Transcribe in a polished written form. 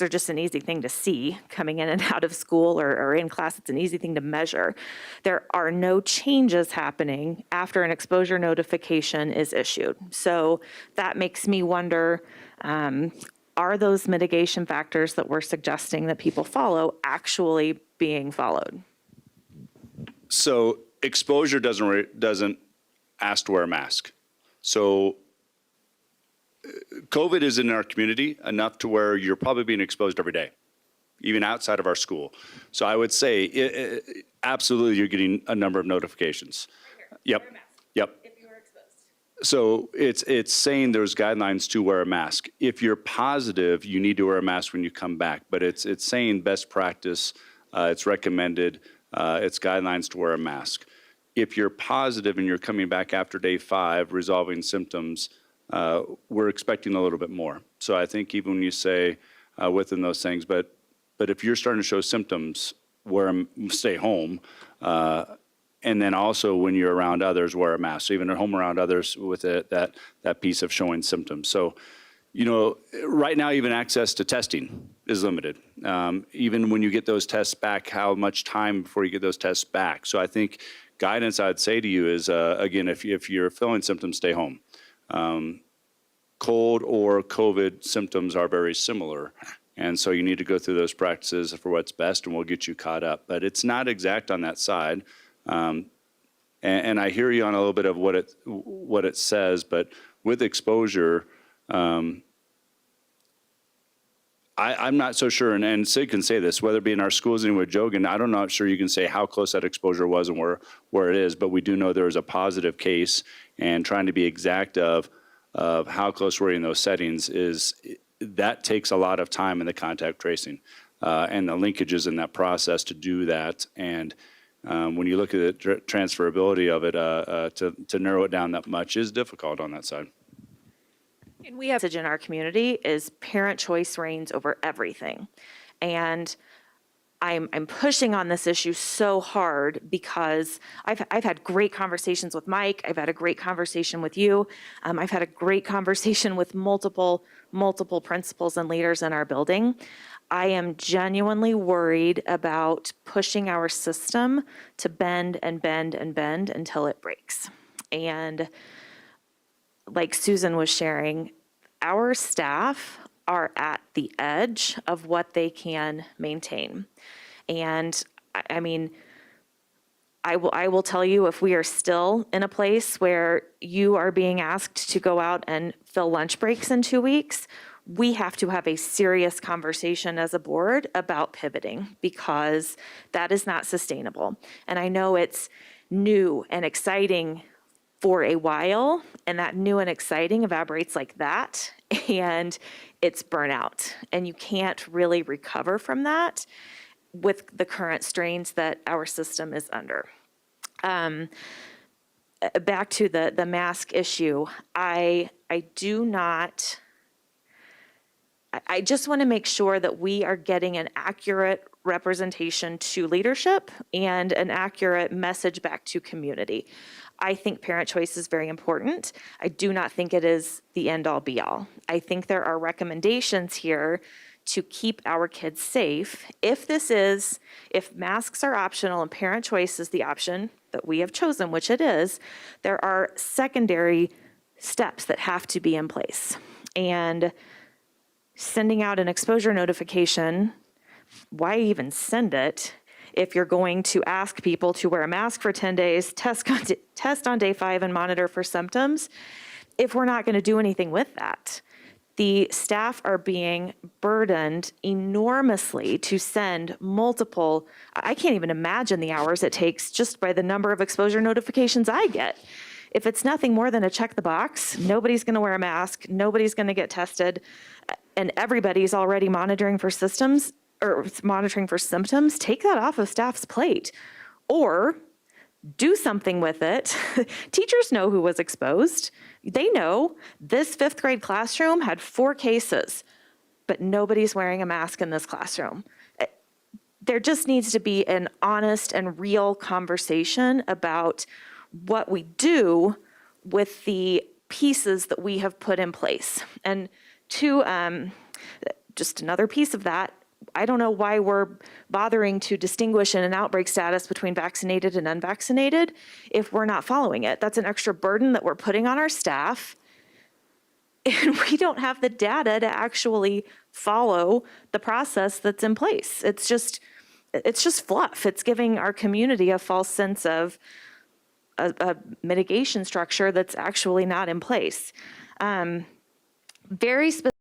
are just an easy thing to see coming in and out of school or in class. It's an easy thing to measure. There are no changes happening after an exposure notification is issued. So that makes me wonder, are those mitigation factors that we're suggesting that people follow actually being followed? So exposure doesn't ask to wear a mask. So COVID is in our community enough to where you're probably being exposed every day, even outside of our school. So I would say absolutely you're getting a number of notifications. Yep. Yep. If you are exposed. So it's saying there's guidelines to wear a mask. If you're positive, you need to wear a mask when you come back. But it's saying best practice. It's recommended. It's guidelines to wear a mask. If you're positive and you're coming back after day 5, resolving symptoms, we're expecting a little bit more. So I think even when you say within those things, but if you're starting to show symptoms, stay home. And then also when you're around others, wear a mask. So even at home around others with that piece of showing symptoms. So, right now even access to testing is limited. Even when you get those tests back, how much time before you get those tests back? So I think guidance I'd say to you is, again, if you're feeling symptoms, stay home. Cold or COVID symptoms are very similar. And so you need to go through those practices for what's best, and we'll get you caught up. But it's not exact on that side. And I hear you on a little bit of what it says, but with exposure, I'm not so sure, and Sid can say this, whether it be in our schools and with Jogan, I'm not sure you can say how close that exposure was and where it is, but we do know there is a positive case, and trying to be exact of how close we're in those settings that takes a lot of time in the contact tracing and the linkages in that process to do that. And when you look at the transferability of it, to narrow it down that much is difficult on that side. And we have in our community is parent choice reigns over everything. And I'm pushing on this issue so hard because I've had great conversations with Mike. I've had a great conversation with you. I've had a great conversation with multiple principals and leaders in our building. I am genuinely worried about pushing our system to bend and bend and bend until it breaks. And like Susan was sharing, our staff are at the edge of what they can maintain. And I mean, I will tell you, if we are still in a place where you are being asked to go out and fill lunch breaks in 2 weeks, we have to have a serious conversation as a board about pivoting, because that is not sustainable. And I know it's new and exciting for a while, and that new and exciting evaporates like that, and it's burnout. And you can't really recover from that with the current strains that our system is under. Back to the mask issue, I just want to make sure that we are getting an accurate representation to leadership and an accurate message back to community. I think parent choice is very important. I do not think it is the end all be all. I think there are recommendations here to keep our kids safe. If masks are optional and parent choice is the option that we have chosen, which it is, there are secondary steps that have to be in place. And sending out an exposure notification, why even send it if you're going to ask people to wear a mask for 10 days, test on day 5 and monitor for symptoms, if we're not going to do anything with that? The staff are being burdened enormously to send multiple, I can't even imagine the hours it takes just by the number of exposure notifications I get. If it's nothing more than a check the box, nobody's going to wear a mask, nobody's going to get tested, and everybody's already monitoring for symptoms, take that off of staff's plate. Or do something with it. Teachers know who was exposed. They know this 5th grade classroom had 4 cases, but nobody's wearing a mask in this classroom. There just needs to be an honest and real conversation about what we do with the pieces that we have put in place. And to just another piece of that. I don't know why we're bothering to distinguish in an outbreak status between vaccinated and unvaccinated if we're not following it. That's an extra burden that we're putting on our staff. And we don't have the data to actually follow the process that's in place. It's just fluff. It's giving our community a false sense of a mitigation structure that's actually not in place. Very specific.